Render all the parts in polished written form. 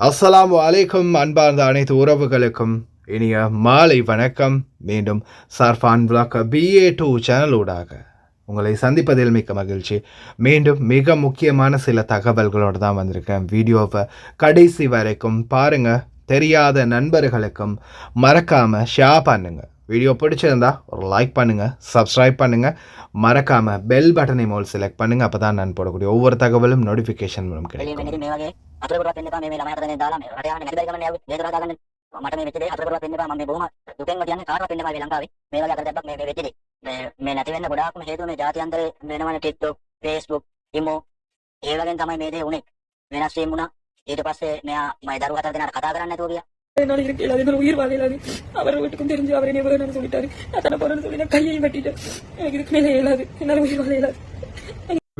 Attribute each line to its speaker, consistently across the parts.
Speaker 1: அஸ்ஸலாமு அலைக்கும் அன்பார்ந்த அனைத்து உறவுகளுக்கும் இனிய மாலை வணக்கம். மீண்டும் சார்ஃபான் விளாக் BA2 சேனலூடாக உங்களை சந்திப்பதில் மிக்க மகிழ்ச்சி. மீண்டும் மிக முக்கியமான சில தகவல்களோடு தான் வந்திருக்கேன். வீடியோவை கடைசி வரைக்கும் பாருங்கள். தெரியாத நண்பர்களுக்கும் மறக்காமல் ஷேர் பண்ணுங்கள். வீடியோ பிடிச்சிருந்தா ஒரு லைக் பண்ணுங்கள், சப்ஸ்கிரைப் பண்ணுங்கள், மறக்காமல் பெல் பட்டனை மோல் செலக்ட் பண்ணுங்கள். அப்போ தான் நான் போடக்கூடிய ஒவ்வொரு தகவலும் நோட்டிஃபிகேஷன் மூலம் கிடைக்கும்.
Speaker 2: අතුරුපුරක් වෙන්න එපා මේ ළමයි අතර දාලා මේ රට යන්නේ නැති බැරි ගමන් නේ දේශනා දාගන්න මට මේ වෙච්ච දේ අතුරුපුරක් වෙන්න එපා මම මේ බොහොම දුකෙන්ම කියන්නේ කාටවත් වෙන්න එපා මේ ලංකාවේ මේ වගේ අතර දෙයක් මේ වෙච්ච දේ මේ නැති වෙන්න ගොඩාක්ම හේතුව මේ ජාත්‍යන්තරේ වෙනවනේ TikTok Facebook ඉමෝ ඒ වගේන් තමයි මේ දේ උනේ වෙනස් වීම වුණා ඊට පස්සේ මෙයා මයි දරුවෝ හතර දෙනාට කතා කරන්න නැතුව ගියා
Speaker 3: என்னால் இருக்க இல்லாத என்னால் உயிர் வாழ இல்லாது அவர் வீட்டுக்கும் தெரிஞ்சு அவரை எவ்வளவு சொல்லிட்டாரு நான் தன போறேன்னு சொல்லி நான் கையை வெட்டிட்டேன் எனக்கு இதுக்கு மேலே இயலாது என்னால் உயிர் வாழ இயலாது.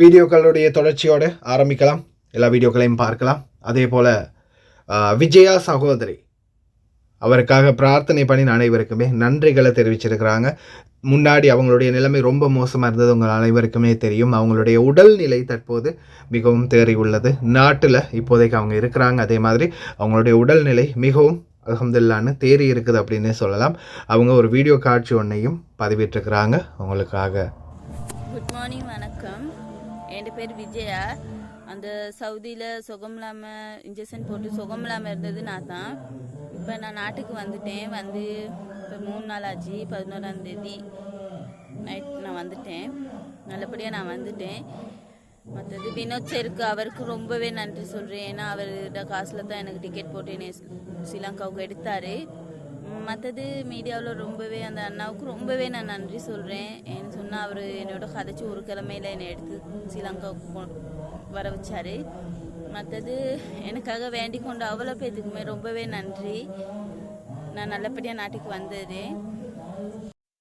Speaker 1: வீடியோக்களுடைய தொடர்ச்சியோடு ஆரம்பிக்கலாம். எல்லா வீடியோக்களையும் பார்க்கலாம். அதே போல் விஜயா சகோதரி அவருக்காக பிரார்த்தனை பண்ணி அனைவருக்குமே நன்றிகளை தெரிவிச்சிருக்கிறாங்க. முன்னாடி அவங்களுடைய நிலைமை ரொம்ப மோசமாக இருந்தது உங்கள் அனைவருக்குமே தெரியும். அவங்களுடைய உடல்நிலை தற்போது மிகவும் தேறி உள்ளது. நாட்டில் இப்போதைக்கு அவங்க இருக்கிறாங்க. அதே மாதிரி அவங்களுடைய உடல்நிலை மிகவும் அல்ஹம்துலில்லாஹ்னு தேறி இருக்குது அப்படின்னே சொல்லலாம். அவங்க ஒரு வீடியோ காட்சி ஒன்றையும் பதிவிட்டிருக்கிறாங்க உங்களுக்காக.
Speaker 4: குட் மார்னிங், வணக்கம். என் பேர் விஜயா. அந்த சவுதியில் சுகம் இல்லாமல் இன்ஜெக்ஷன் போட்டு சுகம் இல்லாமல் இருந்தது நான் தான். இப்போ நான் நாட்டுக்கு வந்துட்டேன். வந்து இப்போ 3 நாள் ஆச்சு. 11ஆம் தேதி நைட் நான் வந்துட்டேன். நல்லபடியாக நான் வந்துட்டேன். மற்றது வினோத் சருக்கு அவருக்கு ரொம்பவே நன்றி சொல்கிறேன். ஏன்னா அவரோட காசில் தான் எனக்கு டிக்கெட் போட்டு என்னை ஸ்ரீலங்காவுக்கு எடுத்தார். மற்றது மீடியாவில் ரொம்பவே அந்த அண்ணாவுக்கு ரொம்பவே நான் நன்றி சொல்கிறேன். ஏன்னு சொன்னால் அவர் என்னோட கதைச்சி ஒரு கிழமையில் என்னை எடுத்து ஸ்ரீலங்காவுக்கு வர வச்சார். மற்றது எனக்காக வேண்டிக் கொண்டு அவ்வளோ பேத்துக்குமே ரொம்பவே நன்றி. நான் நல்லபடியாக நாட்டுக்கு வந்ததேன்.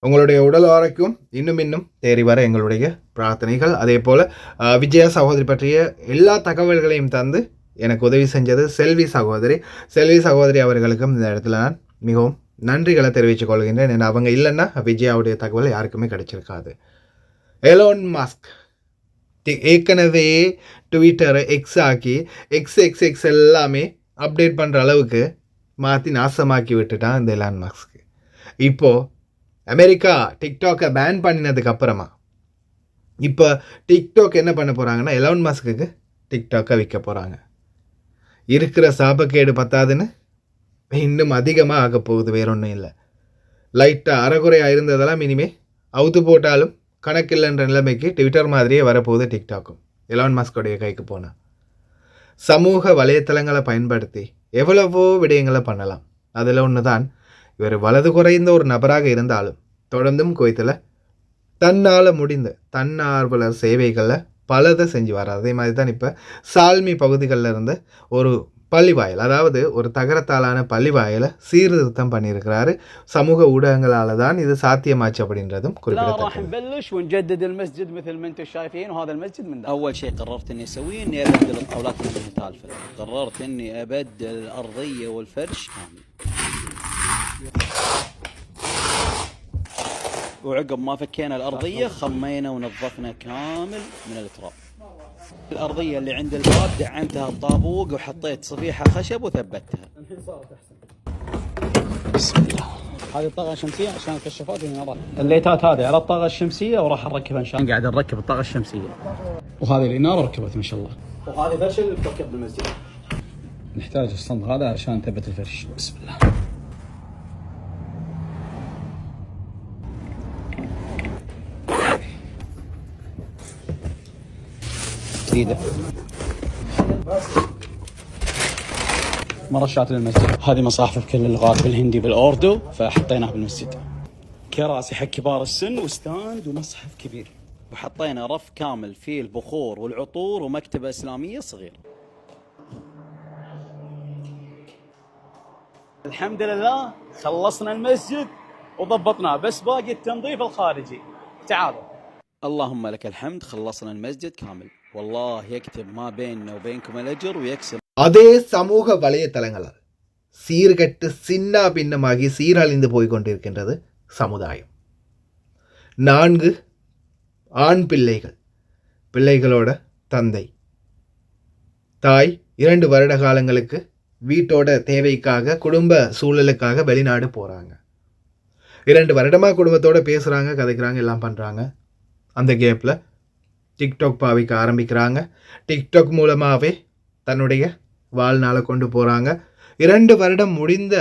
Speaker 1: உங்களுடைய உடல் ஆரோக்கியம் இன்னும் தேறி வர எங்களுடைய பிரார்த்தனைகள். அதே போல் விஜயா சகோதரி பற்றிய எல்லா தகவல்களையும் தந்து எனக்கு உதவி செஞ்சது செல்வி சகோதரி அவர்களுக்கும் இந்த இடத்துல நான் மிகவும் நன்றிகளை தெரிவித்துக் கொள்கின்றேன். ஏன்னா அவங்க இல்லைன்னா விஜயாவுடைய தகவல் யாருக்குமே கிடைச்சிருக்காது. எலோன் மஸ்க் ஏற்கனவே ட்விட்டரை எக்ஸ் ஆக்கி எக்ஸ் எல்லாமே அப்டேட் பண்ணுற அளவுக்கு மாற்றி நாசமாக்கி விட்டுட்டான் இந்த எலான் மஸ்க். இப்போது அமெரிக்கா டிக்டாக்கை பேன் பண்ணினதுக்கு அப்புறமா இப்போ டிக்டாக் என்ன பண்ண போகிறாங்கன்னா எலான் மஸ்க்கு டிக்டாக்கை விற்க போகிறாங்க. இருக்கிற சாபக்கேடு பத்தாதுன்னு இன்னும் அதிகமாக ஆக போகுது. வேறொன்றும் இல்லை. லைட்டாக அறகுறையாக இருந்ததெல்லாம் இனிமேல் அவுத்து போட்டாலும் கணக்கில்லைன்ற நிலைமைக்கு ட்விட்டர் மாதிரியே வரப்போகுது டிக்டாக்கும். எலான் மஸ்கோடைய கைக்கு போனால் சமூக வலைத்தளங்களை பயன்படுத்தி எவ்வளவோ விடயங்களை பண்ணலாம். அதில் ஒன்று தான் இவர் வலது குறைந்த ஒரு நபராக இருந்தாலும் தொடர்ந்தும் குவைத்தில் தன்னால் முடிந்த தன்னார்வலர் சேவைகளை பலதை செஞ்சு வராது. அதே மாதிரி தான் இப்போ சால்மி பகுதிகளில் இருந்த ஒரு பள்ளிவாயல், அதாவது ஒரு தகரத்தாலான பள்ளிவாயலை சீர்திருத்தம் பண்ணியிருக்கிறாரு. சமூக ஊடகங்களால் தான் இது சாத்தியமாச்சு அப்படின்றதும் குறிப்பிடத்தக்கது.
Speaker 5: اول شيء قررت اني اسويه اني ابدل الطاولات المتالفه. قررت اني ابدل الارضيه والفرش كامل. وعقب ما فكينا الارضيه خمينا ونظفنا كامل من التراب. الأرضية اللي عند الباب دعمتها الطابوق وحطيت صفيحة خشب وثبتها. الحين صارت أحسن. بسم الله. هذه الطاقة الشمسية عشان الكشافات والنظام. الليتات هذه على الطاقة الشمسية وراح نركبها إن شاء الله. قاعد نركب الطاقة الشمسية. وهذه الإنارة ركبت ما شاء الله. وهذه فرش اللي بتركب بالمسجد. نحتاج الصندوق هذا عشان نثبت الفرش. بسم الله. جديدة مرشات للمسجد. هذه مصاحف بكل اللغات بالهندي بالأوردو فحطيناها بالمسجد. كراسي حق كبار السن وستاند ومصحف كبير. وحطينا رف كامل فيه البخور والعطور ومكتبة إسلامية صغيرة. الحمد لله خلصنا المسجد وضبطناه بس باقي التنظيف الخارجي. تعالوا. اللهم لك الحمد خلصنا المسجد كامل. والله يكتب ما بيننا وبينكم الأجر ويكسب.
Speaker 1: அதே சமூக வலைத்தளங்களால் சீர்கெட்டு சின்ன பின்னமாகி சீரழிந்து போய் கொண்டிருக்கின்றது சமுதாயம். 4 ஆண் பிள்ளைகளோட தந்தை தாய் 2 வருட காலங்களுக்கு வீட்டோட தேவைக்காக குடும்ப சூழலுக்காக வெளிநாடு போகிறாங்க. 2 வருடமாக குடும்பத்தோடு பேசுகிறாங்க, கதைக்கிறாங்க, எல்லாம் பண்ணுறாங்க. அந்த கேப்பில் டிக்டாக் பாவிக்க ஆரம்பிக்கிறாங்க. டிக்டாக் மூலமாகவே தன்னுடைய வாழ்நாளை கொண்டு போகிறாங்க. 2 வருடம் முடிந்த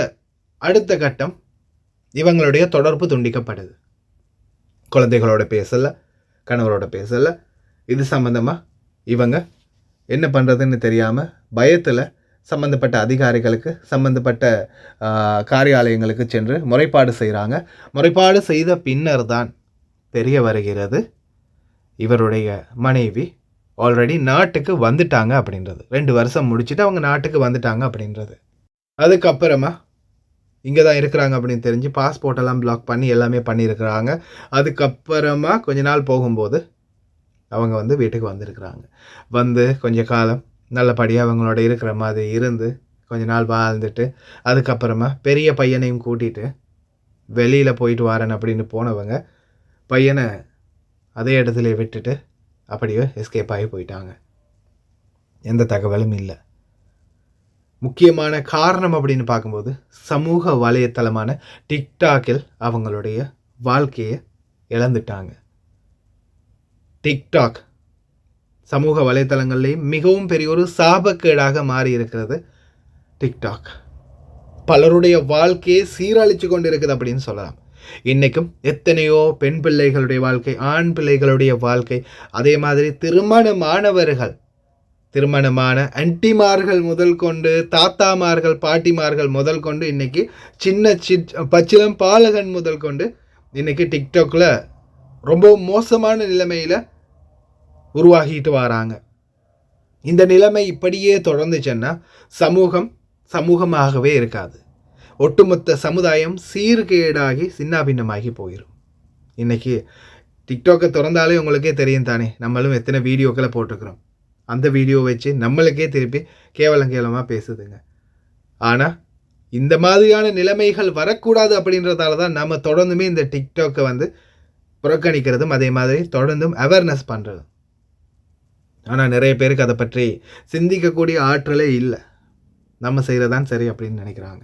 Speaker 1: அடுத்த கட்டம் இவங்களுடைய தொடர்பு துண்டிக்கப்படுது. குழந்தைகளோட பேசலை, கணவரோட பேசலை. இது சம்மந்தமாக இவங்க என்ன பண்ணுறதுன்னு தெரியாமல் பயத்தில் சம்மந்தப்பட்ட அதிகாரிகளுக்கு, சம்மந்தப்பட்ட காரியாலயங்களுக்கு சென்று முறைப்பாடு செய்கிறாங்க. முறைப்பாடு செய்த பின்னர் தான் தெரிய வருகிறது இவருடைய மனைவி ஆல்ரெடி நாட்டுக்கு வந்துட்டாங்க அப்படின்றது. 2 வருஷம் முடிச்சுட்டு அவங்க நாட்டுக்கு வந்துட்டாங்க அப்படின்றது. அதுக்கப்புறமா இங்கே தான் இருக்கிறாங்க அப்படின்னு தெரிஞ்சு பாஸ்போர்ட்டெல்லாம் பிளாக் பண்ணி எல்லாமே பண்ணியிருக்கிறாங்க. அதுக்கப்புறமா கொஞ்ச நாள் போகும்போது அவங்க வந்து வீட்டுக்கு வந்திருக்கிறாங்க. வந்து கொஞ்ச காலம் நல்லபடியாக அவங்களோட இருக்கிற மாதிரி இருந்து கொஞ்ச நாள் வாழ்ந்துட்டு அதுக்கப்புறமா பெரிய பையனையும் கூட்டிகிட்டு வெளியில் போயிட்டு வரேன் அப்படின்னு போனவங்க பையனை அதே இடத்துல விட்டுட்டு அப்படியே எஸ்கேப் ஆகி போயிட்டாங்க. எந்த தகவலும் இல்லை. முக்கியமான காரணம் அப்படின்னு பார்க்கும்போது சமூக வலைத்தளமான டிக்டாக்கில் அவங்களுடைய வாழ்க்கையை இழந்துட்டாங்க. டிக்டாக் சமூக வலைத்தளங்கள்லேயும் மிகவும் பெரிய ஒரு சாபக்கேடாக மாறி இருக்கிறது. டிக்டாக் பலருடைய வாழ்க்கையை சீரழித்து கொண்டு இருக்குது அப்படின்னு சொல்லலாம். இன்றைக்கும் எத்தனையோ பெண் பிள்ளைகளுடைய வாழ்க்கை, ஆண் பிள்ளைகளுடைய வாழ்க்கை, அதே மாதிரி திருமணமான அண்டிமார்கள் முதல் கொண்டு, தாத்தாமார்கள், பாட்டிமார்கள் முதல் கொண்டு, இன்றைக்கி சின்ன பச்சிலம் பாலகன் முதல் கொண்டு இன்றைக்கி டிக்டாக்கில் ரொம்ப மோசமான நிலைமையில் உருவாகிட்டு வராங்க. இந்த நிலைமை இப்படியே தொடர்ந்துச்சுன்னா சமூகமாகவே இருக்காது. ஒட்டுமொத்த சமுதாயம் சீர்கேடாகி சின்னாபின்னமாகி போயிடும். இன்றைக்கி டிக்டாக்கை திறந்தாலே உங்களுக்கே தெரியும் தானே, நம்மளும் எத்தனை வீடியோக்களை போட்டிருக்கிறோம். அந்த வீடியோ வச்சு நம்மளுக்கே திருப்பி கேவலமாக பேசுதுங்க. ஆனால் இந்த மாதிரியான நிலைமைகள் வரக்கூடாது அப்படின்றதால தான் நம்ம தொடர்ந்துமே இந்த டிக்டாக்கை வந்து புறக்கணிக்கிறதும் அதே மாதிரி தொடர்ந்தும் அவேர்னஸ் பண்ணுறதும். ஆனால் நிறைய பேருக்கு அதை பற்றி சிந்திக்கக்கூடிய ஆற்றலே இல்லை. நம்ம செய்கிறதான் சரி அப்படின்னு நினைக்கிறாங்க.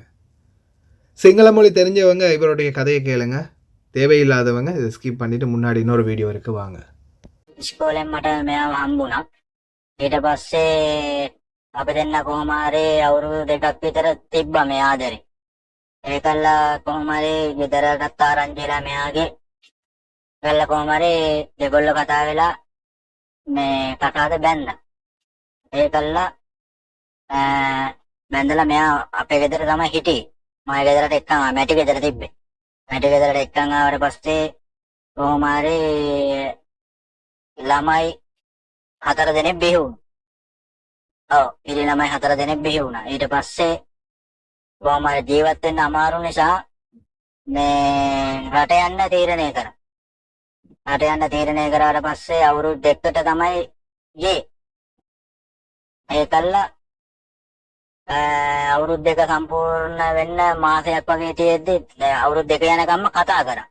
Speaker 1: சிங்கள மொழி தெரிஞ்சவங்க இவருடைய கதையை கேளுங்க, தேவையில்லாதவங்க இதை ஸ்கிப் பண்ணிவிட்டு முன்னாடி இன்னொரு வீடியோ இருக்கு, வாங்க.
Speaker 2: ඉස්කෝලෙන් මට මෙයාව හම්බුණා. ඊට පස්සේ අපි දෙන්න කොහොම හරි අවුරුදු 2ක් විතර තිබ්බා මේ ආදරේ. ඒකල්ලා කොහොම හරි ගෙදරටත් ආරංචි වෙලා මෙයාගේ. ඒකල්ලා කොහොම හරි දෙගොල්ලෝ කතා වෙලා මේ කතාවද බැන්දා. ඒකල්ලා බැන්දලා මෙයා අපේ ගෙදර තමයි හිටියේ. මගේ ගෙදරට එක්කන් මැටි ගෙදර තිබ්බේ. මැටි ගෙදරට එක්කන් ආවට පස්සේ කොහොම හරි ළමයි 4 දෙනෙක් බිහි වුණා. ඔව්, ඉතින් ළමයි 4 දෙනෙක් බිහි වුණා. ඊට පස්සේ කොහොම හරි ජීවත් වෙන්න අමාරු නිසා මේ රට යන්න තීරණය කරා. රට යන්න තීරණය කරාට පස්සේ අවුරුදු 2කට තමයි ගියේ. ඒකල්ලා අවුරුදු 2 සම්පූර්ණ වෙන්න මාසයක් වගේ තියෙද්දි අවුරුදු 2 යනකම්ම කතා කරා.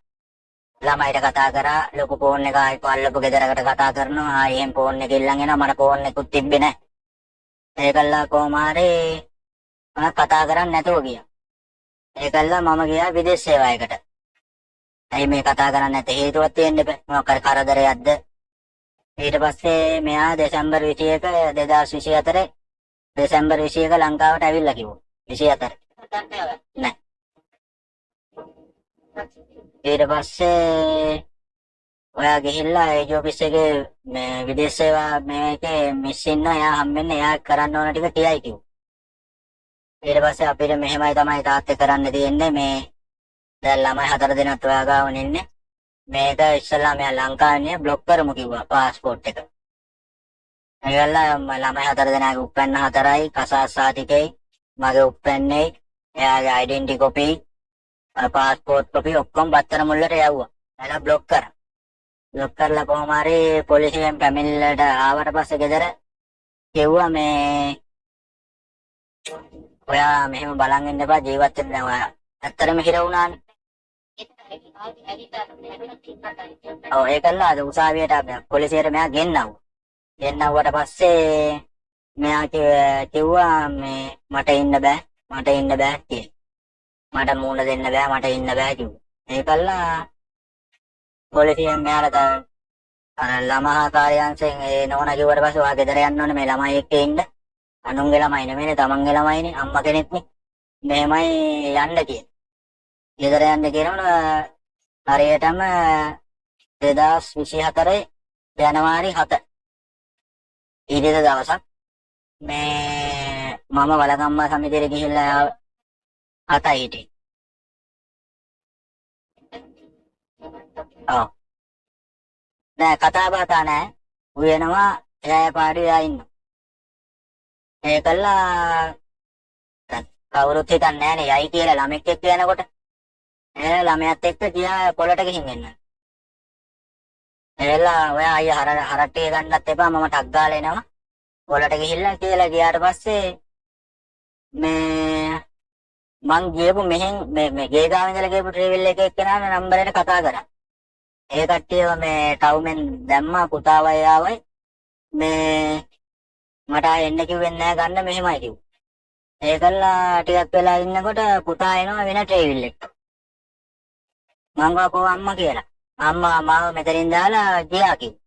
Speaker 2: ළමයිට කතා කරා, ලොකු ෆෝන් එක ආයි අල්ලපු ගෙදරකට කතා කරනවා. ආයි එහෙම ෆෝන් එක ඉල්ලන් එනවා. මට ෆෝන් එකකුත් තිබ්බේ නැහැ. ඒකල්ලා කොහොම හරි මම කතා කරන්නේ නැතුව ගියා. ඒකල්ලා මම ගියා විදේශ සේවයකට. ඇයි මේ කතා කරන්නේ නැත්තේ? හේතුවක් තියෙන්න බෑ. මොකක් හරි කරදරයක්ද? ඊට පස්සේ මෙයා දෙසැම්බර් 21 2024 දෙසැම්බර් 21 ලංකාවට ඇවිල්ලා කිව්වා. 24 නෑ. ඊට පස්සේ ඔයා ගිහිල්ලා ඒ ඔෆිස් එකේ මේ විදේශ සේවා මේකේ මිස් ඉන්නවා. එයා හම්බෙන්න, එයා කරන්න ඕන ටික කියයි කිව්වා. ඊට පස්සේ අපිට මෙහෙමයි තමයි තාත්තේ කරන්න තියෙන්නේ. මේ දැන් ළමයි 4 දෙනෙක් ඔයා ගාවන ඉන්නේ. මේක ඉස්සෙල්ලා මෙයා ලංකාවේ බ්ලොක් කරමු කිව්වා පාස්පෝර්ට් එක. ඒගොල්ලෝ ළමයි 4 දෙනාගේ උප්පැන්න 4යි, කසාස් සාතිකයි, මගේ උප්පැන්නේ, එයාගේ ඩෙන්ටිටි කොපි, පාස්පෝර්ට් කොපි ඔක්කොම පත්තර මුල්ලට යවුවා. එලා බ්ලොක් කරා. බ්ලොක් කරලා කොහොම හරි පොලිසියෙන් පැමිණිල්ලට ආවට පස්සේ ගෙදර කිව්වා මේ ඔයා මෙහෙම බලන් ඉන්න එපා, ජීවත් වෙන්න. ඔයා ඇත්තටම හිර වුණානේ. ඔව්, ඒකල්ලා අද උසාවියට පොලිසියට මෙයා ගෙන්නවුවා. ගෙන්නවුවට පස්සේ මෙයා කිව්වා මේ මට ඉන්න බෑ කියලා. මට මූණ දෙන්න බෑ මට ඉන්න බෑ කිව්වා. ඒකල්ලා පොලිසියෙන් මෙයාට අර ළමහා කාර්යාංශයෙන් ඒ නෝනා කිව්වට පස්සේ ඔයා ගෙදර යන්න ඕනේ මේ ළමයි එක්ක ඉන්න. අනුන්ගේ ළමයි නෙමෙයිනේ තමන්ගේ ළමයිනේ අම්මා කෙනෙක්නේ. මෙහෙමයි යන්න කියලා. ගෙදර යන්න කියනවනේ හරියටම 2024 ජනවාරි 7 ඊට දවසක් මේ මම වලගම්ම සමිතියට ගිහිල්ලා 7යි හිටියේ. ඔව්. නෑ කතා බහ නෑ. උයනවා එයා පාඩුවේ ඉන්නවා. ඒකල්ලා කවුරුත් හිතන්නේ නෑනේ යයි කියලා ළමෙක් එක්ක යනකොට. ඒ ළමයාත් එක්ක ගියා පොළට ගිහින් එන්න. එලා ඔයා අයියා හරට්ටිය ගන්නත් එපා මම ටක් ගාලා එනවා. පොළට ගිහිල්ලා කියලා ගියාට පස්සේ මේ මං ගියපු මෙහෙන් මේ ගේ ගාව ඉඳලා ගියපු ට්‍රැවල් එකේ එක්කෙනා නම්බර් එකට කතා කරා. ඒ කට්ටියව මේ ටවුමෙන් දැම්මා පුතාවයි ආවයි මේ මට එන්න කිව්වෙන්නේ නැහැ ගන්න මෙහෙමයි කිව්වා. ඒකල්ලා ටිකක් වෙලා ඉන්නකොට පුතා එනවා වෙන ට්‍රැවල් එකක්. මං ගාකෝ අම්මා කියලා. අම්මා මාව මෙතනින් දාලා ගියා කිව්වා.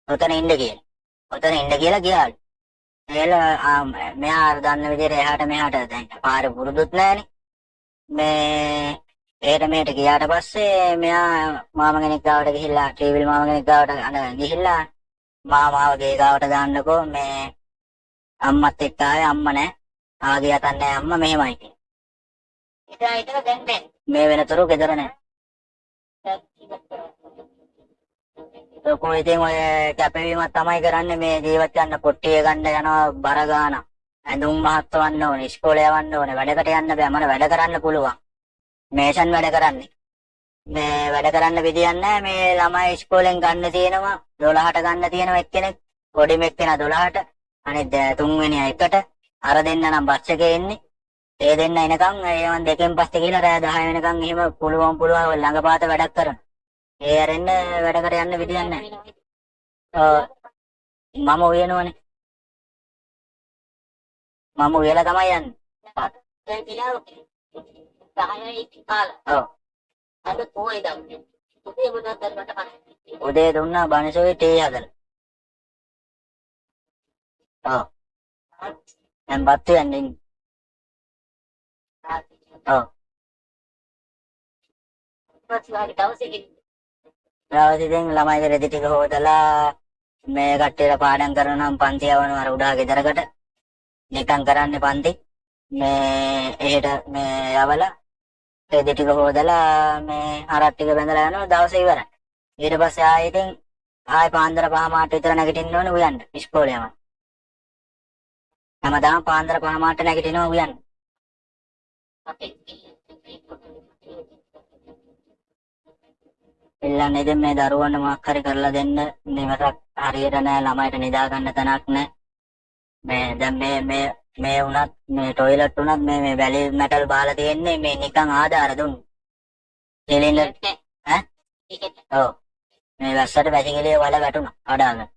Speaker 2: ඔතන ඉන්න කියලා. ඔතන ඉන්න කියලා ගියාලු. මෙයා දන්න විදිහට එහාට මෙහාට දැන් පාර පුරුදුත් නැහනේ. මේ එහෙට මෙහෙට ගියාට පස්සේ මෙයා මාම කෙනෙක් ගාවට ගිහිල්ලා ට්‍රැවල් මාම කෙනෙක් ගාවට ගිහිල්ලා මාමාව ගේ ගාවට දාන්නකෝ මේ අම්මත් එක්ක ආවේ අම්මා නැහැ. ආගේ යතන් නැහැ අම්මා මෙහෙමයි කියලා. ඊට දැන් මේ වෙනතුරු ගෙදර නැහැ. කොහෙද ඔය කැපවීමක් තමයි කරන්නේ මේ ජීවත් යන කොට්ටිය ගන්න යනවා බර ගාන. ඇඳුම් මහත්වන්න ඕනේ ඉස්කෝලේ යවන්න ඕනේ වැඩකට යන්න බෑ මම වැඩ කරන්න පුළුවන්. මේෂන් වැඩ කරන්නේ. මේ වැඩ කරන්න විදියක් නැහැ මේ ළමයි ඉස්කෝලෙන් ගන්න තියෙනවා 12ට ගන්න තියෙනවා එක්කෙනෙක් පොඩිම එක්කෙනා 12ට අනිත් තුන්වෙනි එකට අර දෙන්න නම් බස් එකේ එන්නේ. ඒ දෙන්න එනකන් ඒවන් දෙකෙන් පස්සේ ගිහලා රෑ 10 වෙනකන් එහෙම පුළුවන් ළඟපාත වැඩක් කරනවා. ඒ අරෙන්න වැඩ කර යන්න විදියක් නැහැ. මම උයනවනේ. මම උයලා තමයි යන්නේ. දැන් කියලා 10යි කාලා. ඔව්. අද කොහෙද යන්නේ? උදේ මොනවද කරන්නට පස්සේ? උදේ දුන්නා බණසෝවේ තේ හදලා. ඔව්. දැන් බත් යන්නේ. ඔව්. පස්සේ දවසෙන් ළමයි රෙදි ටික හොදලා මේ කට්ටියට පාඩම් කරනවා පන්ති යවනවා අර උඩා ගෙදරකට නිකන් කරන්නේ පන්ති මේ එහෙට මේ යවලා රෙදි ටික හොදලා මේ හරක් ටික බැඳලා යනවා දවස ඉවරයි ඊට පස්සේ ආයෙත් ආයෙ පාන්දර 5 මාට විතර නැගිටින්න ඕනේ උයන්න ඉස්කෝලේ යනවා හැමදාම පාන්දර 5 මාට නැගිටිනවා උයන්න ඉල්ලන්නේ ඉතින් මේ දරුවන්ට මොකක් හරි කරලා දෙන්න නිවසක් හරියට නෑ ළමයිට නිදා ගන්න තැනක් නෑ මේ දැන් මේ උනත් මේ টয়ලට් උනත් මේ වැලි මෙටල් බාලා තියෙන්නේ මේ නිකන් ආධාර දුන්න සිලින්ඩර් ඈ ඔව් මේ වැස්සට වැසිකිළිය වල වැටුණා කඩාගෙන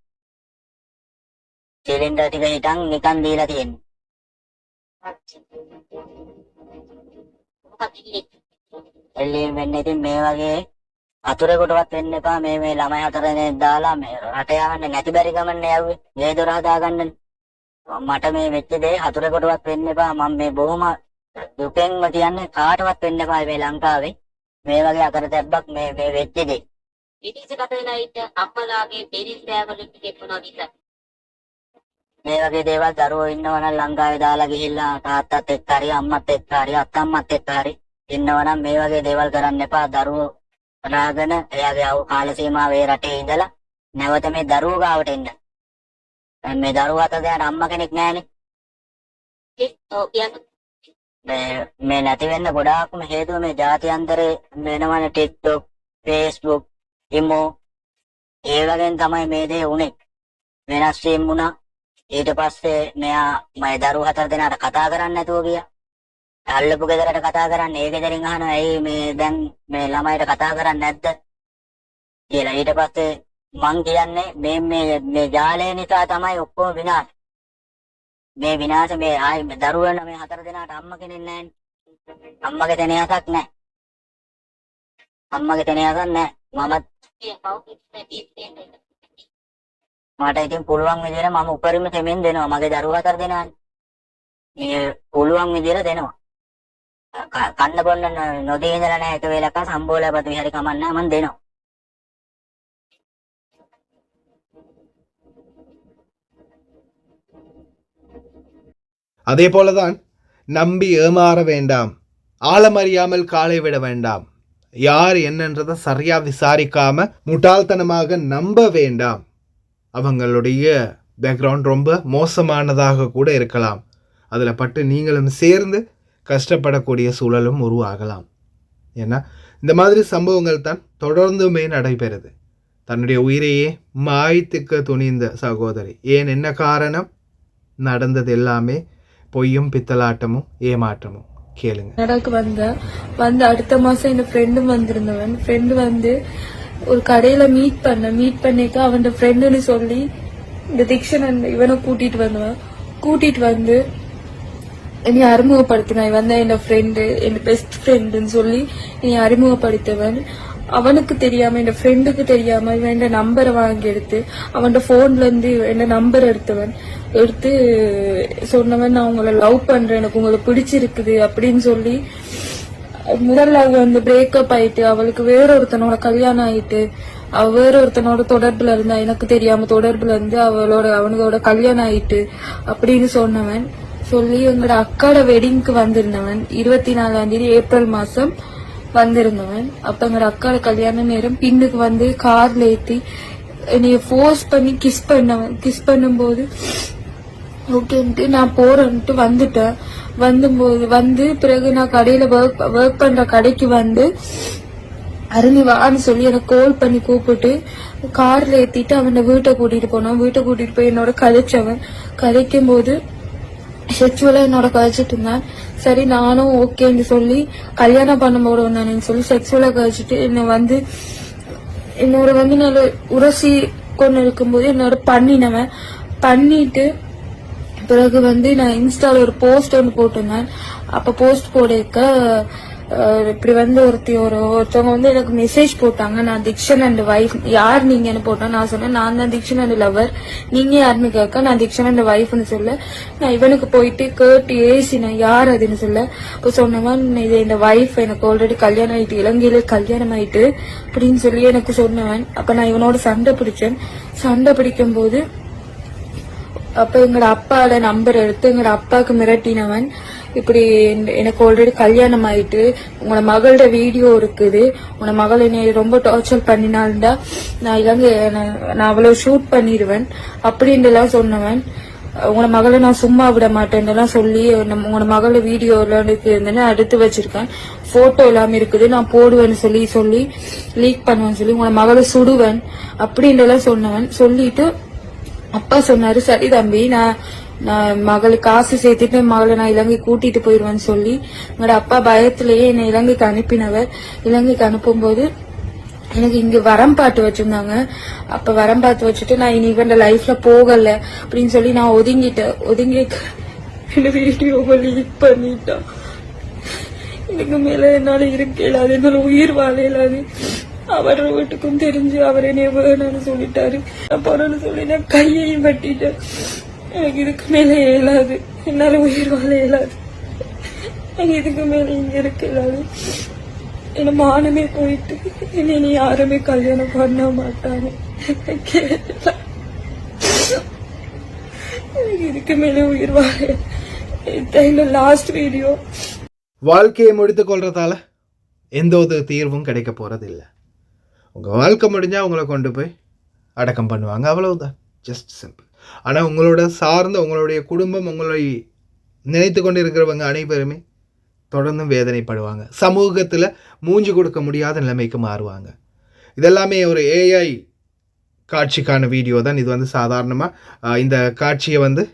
Speaker 2: සිලින්ඩර් ටික හිටන් නිකන් දීලා තියෙන්නේ එළියෙන් වෙන්නේ ඉතින් මේ වගේ අතුරේකටවත් වෙන්න එපා මේ ළමයි හතරනේ දාලා මේ රට යවන්න නැති බැරි ගමන්නේ යව්වේ ගේ දොර හදාගන්න මට මේ වෙච්ච දේ හතරේකටවත් වෙන්න එපා මම මේ බොහොම දුකෙන්ම කියන්නේ කාටවත් වෙන්න එපා මේ ලංකාවේ මේ වගේ අකරතැබ්බක් මේ වෙච්ච දේ ඉතිසිකට වෙලා ඉන්න අම්මලාගේ පිරිසෑවලුත් කෙපුණා විතර මේ වගේ දේවල් දරුවෝ ඉන්නවනම් ලංකාවේ දාලා ගිහිල්ලා තාත්තත් එක්ක හරි අම්මත් එක්ක හරි අත්තම්මත් එක්ක හරි ඉන්නවනම් මේ වගේ දේවල් කරන්න එපා දරුවෝ රාගන එයාගේ කාල සීමාවේ රටේ ඉඳලා නැවත මේ දරුවෝ ගාවට එන්න. මේ දරුවා අත දැන් අම්මා කෙනෙක් නැහනේ. මේ නැති වෙන්න ගොඩාක්ම හේතුව මේ ජාත්‍යන්තරේ වෙනවනේ TikTok, Facebook, Imo ඒ වගේන් තමයි මේ දේ උනේ. වෙනස් වීම වුණා. ඊට පස්සේ මෙයා මගේ දරුවෝ හතර දෙනාට කතා කරන්න නැතුව ගියා. අල්ලපු ගෙදරට කතා කරන්නේ ඒ ගෙදරින් අහනවා ඇයි මේ දැන් මේ ළමයිට කතා කරන්නේ නැද්ද කියලා ඊට පස්සේ මං කියන්නේ මේ ජාලය නිසා තමයි ඔක්කොම විනාශ මේ විනාශ මේ ආයි දරුවන මේ 4 දෙනාට අම්ම කෙනෙක් නැහැ. අම්මගේ තැනයක්ක් නැහැ. අම්මගේ තැනයක්ක් නැහැ. මට ඉතින් පුළුවන් විදිහට මම උපරිම සෙමෙන් දෙනවා. මගේ දරුවෝ 4 දෙනානේ. මේ පුළුවන් විදිහට දෙනවා. කන්න බොන්න නොදී ඉඳලා නැහැ. එක වේලක සම්බෝලපත් විහාරේ කමන්න මම දෙනවා.
Speaker 1: அதே போலதான் நம்பி ஏமாற வேண்டாம், ஆழமறியாமல் காலை விட வேண்டாம், யார் என்னன்றதை சரியா விசாரிக்காம முட்டாள்தனமாக நம்ப வேண்டாம். அவங்களுடைய பேக்ரவுண்ட் ரொம்ப மோசமானதாக கூட இருக்கலாம். அதில் பட்டு நீங்களும் சேர்ந்து கஷ்டப்படக்கூடிய சூழலும் உருவாகலாம். ஏன்னா இந்த மாதிரி சம்பவங்கள் தான் தொடர்ந்துமே நடைபெறுது. தன்னுடைய உயிரையே மாய்த்துக்க துணிந்த சகோதரி. ஏன் என்ன காரணம்? நடந்தது எல்லாமே பொய்யும் பித்தலாட்டமும் ஏமாற்றமும். கேளுங்க.
Speaker 3: கனடாக்கு வந்து அடுத்த மாசம் என் ஃப்ரெண்டும் வந்திருந்தவன். ஃப்ரெண்டு வந்து ஒரு கடையில மீட் பண்ணிக்க அவன் ஃப்ரெண்டுன்னு சொல்லி இந்த திக்ஷன் இவனை கூட்டிட்டு வந்து என்னை அறிமுகப்படுத்தினான். இவன் தான் என் ஃப்ரெண்டு, என் பெஸ்ட் ஃப்ரெண்டுன்னு சொல்லி என்னை அறிமுகப்படுத்தவன். அவனுக்கு தெரியாம என் ஃப்ரெண்டுக்கு தெரியாம இவன் என் நம்பரை வாங்கி எடுத்து அவன் போன்ல இருந்து என் நம்பர் எடுத்து சொன்னவன், நான் உங்களை லவ் பண்றேன், எனக்கு உங்களை பிடிச்சிருக்குது அப்படின்னு சொல்லி முதல்ல அவ வந்து பிரேக்கப் ஆயிட்டு அவளுக்கு வேறொருத்தனோட கல்யாணம் ஆயிட்டு அவ வேறொருத்தனோட தொடர்புல இருந்தா, எனக்கு தெரியாம தொடர்புல இருந்து அவனோட கல்யாணம் ஆயிட்டு அப்படின்னு சொன்னவன். சொல்லி எங்களோட அக்காட வெட்டிங்க்கு வந்திருந்தவன். 24ஆம் தேதி ஏப்ரல் மாசம் வந்திருந்தவன். அப்ப எங்களோட அக்காட கல்யாண நேரம் பின்னுக்கு வந்து கார்ல ஏத்தி என்னைய ஃபோர்ஸ் பண்ணி கிஸ் பண்ணும்போது ஓகேன்ட்டு நான் போறேன்ட்டு வந்துட்டேன். பிறகு நான் கடையில ஒர்க் பண்ற கடைக்கு வந்து அருணி வான்னு சொல்லி எனக்கு கால் பண்ணி கூப்பிட்டு கார்ல ஏத்திட்டு அவன் வீட்டை கூட்டிட்டு போனான். வீட்டை கூட்டிட்டு போய் என்னோட கதைக்கும் போது செக்சுவலா என்னோட கழிச்சிட்டு இருந்தான். சரி நானும் ஓகேன்னு சொல்லி கல்யாணம் பண்ண போறேன்னு சொல்லி செக்சுவலா கழிச்சிட்டு என்னோட வந்து நல்ல உரசி கொண்டு இருக்கும்போது என்னோட பண்ணிட்டு பிறகு வந்து நான் இன்ஸ்டால ஒரு போஸ்ட் ஒன்று போட்டிருந்தேன். அப்ப போஸ்ட் போட இப்படி வந்து ஒருத்தவங்க வந்து எனக்கு மெசேஜ் போட்டாங்க. நான் திக்ஷன் அண்ட் வைஃப், யார் நீங்கன்னு போட்டேன். நான் சொன்னேன் நான் தான் திக்ஷன் அண்ட் லவர், நீங்க யாருன்னு கேட்க நான் திக்ஷன் அண்ட் வைஃப்னு சொல்ல. நான் இவனுக்கு போயிட்டு கேட்டு ஏசினேன் யார் அதுன்னு சொல்ல. இப்போ சொன்னவன் இது இந்த வைஃப், எனக்கு ஆல்ரெடி கல்யாணம் ஆயிட்டு, இலங்கையில கல்யாணம் ஆயிட்டு அப்படின்னு சொல்லி எனக்கு சொன்னவன். அப்ப நான் இவனோட சண்டை பிடிக்கும் போது அப்ப எங்களோட அப்பாவோட நம்பர் எடுத்து எங்களோட அப்பாவுக்கு மிரட்டினவன். இப்படி எனக்கு ஆல்ரெடி கல்யாணம் ஆயிட்டு, உங்களோட மகளோட வீடியோ இருக்குது, உங்களோட மகள் என்னை ரொம்ப டார்ச்சர் பண்ணினால்டா நான் அவ்வளவு ஷூட் பண்ணிடுவேன் அப்படின்னு எல்லாம் சொன்னவன். உங்களோட மகளை நான் சும்மா விட மாட்டேன் சொல்லி உங்களோட மகளோட வீடியோ எல்லாம் இருந்தேன்னு எடுத்து வச்சிருக்கேன். போட்டோ எல்லாம் இருக்குது, நான் போடுவேன்னு சொல்லி லீக் பண்ணுவேன்னு சொல்லி உங்களோட மகளை சுடுவேன் அப்படின்னு எல்லாம் சொன்னவன். சொல்லிட்டு அப்பா சொன்னாரு, சரி தம்பி நான் மகளுக்கு காசு சேர்த்துட்டு மகளை நான் இலங்கை கூட்டிட்டு போயிருவேன்னு சொல்லி என்னோட அப்பா பயத்திலேயே என்னை இலங்கைக்கு அனுப்பினவர். இலங்கைக்கு அனுப்பும்போது எனக்கு இங்க வரம் பாட்டு வச்சிருந்தாங்க. அப்ப வரம் பாட்டு வச்சுட்டு நான் இனி இவன் லைஃப்ல போகல அப்படின்னு சொல்லி நான் ஒதுங்கி வீடியோவை லீக் பண்ணிட்டான். இதுக்கு மேல என்னால இருக்க இயலாது, என்னால உயிர் வாழ இயலாது. அவர் வீட்டுக்கும் தெரிஞ்சு அவர் என்னைய வேணும்னு சொல்லிட்டாரு. நான் போறேன்னு சொல்லி நான் கையையும் வெட்டிட்டேன். எனக்கு இதுக்கு மேல இயலாது, என்னால உயிர் வாழ இயலாது. எனக்கு இதுக்கு மேல இங்க இருக்க இயலாது. என்ன மானமே போயிட்டு என்னை யாருமே கல்யாணம் பண்ண மாட்டாங்க. எனக்கு இதுக்கு மேல உயிர் வாழ இந்த லாஸ்ட் வீடியோ.
Speaker 1: வாழ்க்கையை முடித்துக் கொள்றதால எந்த ஒரு தீர்வும் கிடைக்க போறதில்லை. உங்கள் வாழ்க்கை முடிஞ்சால் உங்களை கொண்டு போய் அடக்கம் பண்ணுவாங்க, அவ்வளவுதான். Just simple. ஆனால் உங்களோட சார்ந்த உங்களுடைய குடும்பம், உங்களை நினைத்து கொண்டு இருக்கிறவங்க அனைவருமே தொடர்ந்து வேதனைப்படுவாங்க. சமூகத்தில் மூஞ்சி கொடுக்க முடியாத நிலைமைக்கு மாறுவாங்க. இதெல்லாமே ஒரு ஏஐ காட்சிக்கான வீடியோ தான். இது வந்து சாதாரணமாக இந்த காட்சியை வந்து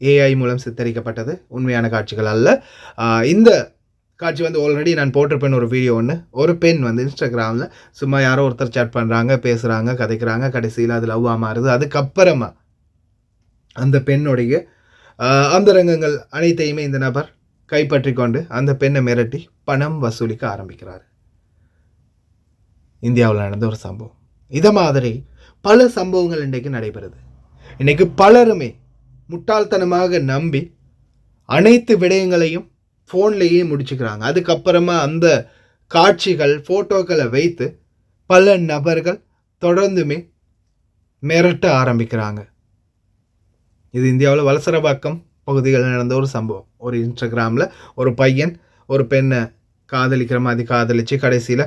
Speaker 1: ஏஐ மூலம் சித்தரிக்கப்பட்டது, உண்மையான காட்சிகள் அல்ல. இந்த காட்சி வந்து ஆல்ரெடி நான் போட்டிருப்பேன் ஒரு வீடியோ ஒன்று. ஒரு பெண் வந்து இன்ஸ்டாகிராமில் சும்மா யாரோ ஒருத்தர் சேட் பண்ணுறாங்க, பேசுகிறாங்க, கதைக்கிறாங்க, கடைசியில் அது லவ்வாக மாறுது. அதுக்கப்புறமா அந்த பெண்ணுடைய அந்தரங்கங்கள் அனைத்தையுமே இந்த நபர் கைப்பற்றி கொண்டு அந்த பெண்ணை மிரட்டி பணம் வசூலிக்க ஆரம்பிக்கிறார். இந்தியாவில் நடந்த ஒரு சம்பவம். இதை மாதிரி பல சம்பவங்கள் இன்றைக்கு நடைபெறுது. இன்றைக்கு பலருமே முட்டாள்தனமாக நம்பி அனைத்து விடயங்களையும் ஃபோன்லேயே முடிச்சுக்கிறாங்க. அதுக்கப்புறமா அந்த காட்சிகள் ஃபோட்டோக்களை வைத்து பல நபர்கள் தொடர்ந்துமே மிரட்ட ஆரம்பிக்கிறாங்க. இது இந்தியாவில் வலசரவாக்கம் பகுதிகளில் நடந்த ஒரு சம்பவம். ஒரு இன்ஸ்டாகிராமில் ஒரு பையன் ஒரு பெண்ணை காதலிக்கிற மாதிரி காதலிச்சு கடைசியில்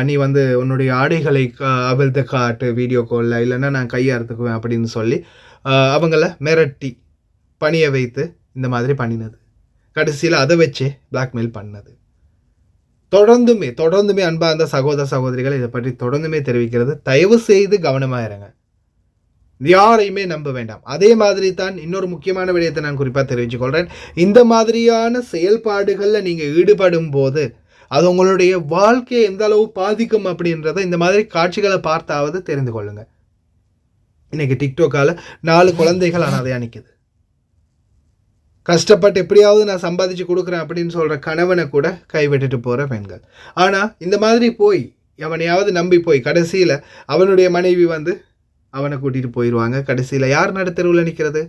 Speaker 1: நீ உன்னுடைய ஆடைகளை அவிழ்த்து காட்டு வீடியோ காலில், இல்லைன்னா நான் கையறுத்துக்குவேன் அப்படின்னு சொல்லி அவங்கள மிரட்டி பணிய வைத்து இந்த மாதிரி பண்ணினது. கடைசியில் அதை வச்சு பிளாக்மெயில் பண்ணது. தொடர்ந்துமே அன்பா அந்த சகோதரிகள் இதை பற்றி தொடர்ந்துமே தெரிவிக்கிறது. தயவு செய்து கவனமாக இருங்க, யாரையுமே நம்ப வேண்டாம். அதே மாதிரி தான் இன்னொரு முக்கியமான விடயத்தை நான் குறிப்பாக தெரிவித்துக்கொள்கிறேன். இந்த மாதிரியான செயல்பாடுகளில் நீங்கள் ஈடுபடும் போது அது உங்களுடைய வாழ்க்கையை எந்த அளவு பாதிக்கும் அப்படின்றத இந்த மாதிரி காட்சிகளை பார்த்தாவது தெரிந்து கொள்ளுங்க. இன்னைக்கு டிக்டாக்கால் 4 குழந்தைகள் அனாதையாக நிற்குது. கஷ்டப்பட்டு எப்படியாவது நான் சம்பாதிச்சு கொடுக்குறேன் அப்படின்னு சொல்கிற கணவனை கூட கைவிட்டுட்டு போகிற பெண்கள். ஆனால் இந்த மாதிரி போய் அவனையாவது நம்பி போய் கடைசியில் அவனுடைய மனைவி அவனை கூட்டிகிட்டு போயிடுவாங்க. கடைசியில் யார் நடுத்தருவில் நிற்கிறது?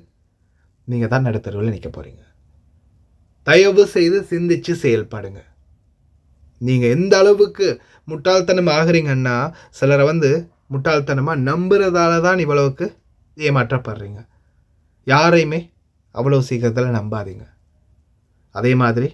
Speaker 1: நீங்கள் தான் நடுத்தருவில் நிற்க போகிறீங்க. தயவு செய்து சிந்திச்சு செயல்படுங்க. நீங்கள் எந்த அளவுக்கு முட்டாள்தனம் ஆகிறீங்கன்னா, சிலரை முட்டாள்தனமாக நம்புறதால தான் இவ்வளவுக்கு ஏமாற்றப்படுறீங்க. யாரையுமே அவ்வளோ சீக்கிரத்தில் நம்பாதீங்க. அதே மாதிரி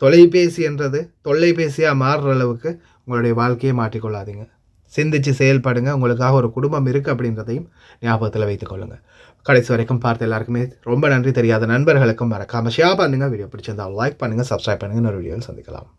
Speaker 1: தொலைபேசி என்றது தொல்லைபேசியாக மாறுற அளவுக்கு உங்களுடைய வாழ்க்கையை மாற்றிக்கொள்ளாதீங்க. சிந்திச்சு செயல்படுங்க. உங்களுக்காக ஒரு குடும்பம் இருக்குது அப்படின்றதையும் ஞாபகத்தில் வைத்துக்கொள்ளுங்கள். கடைசி வரைக்கும் பார்த்த எல்லாருக்குமே ரொம்ப நன்றி. தெரியாத நண்பர்களுக்கும் மறக்காமல் ஷேர் பண்ணுங்கள். வீடியோ பிடிச்சிருந்தால் லைக் பண்ணுங்கள், சப்ஸ்கிரைப் பண்ணுங்கள். இன்னொரு வீடியோவில் சந்திக்கலாம்.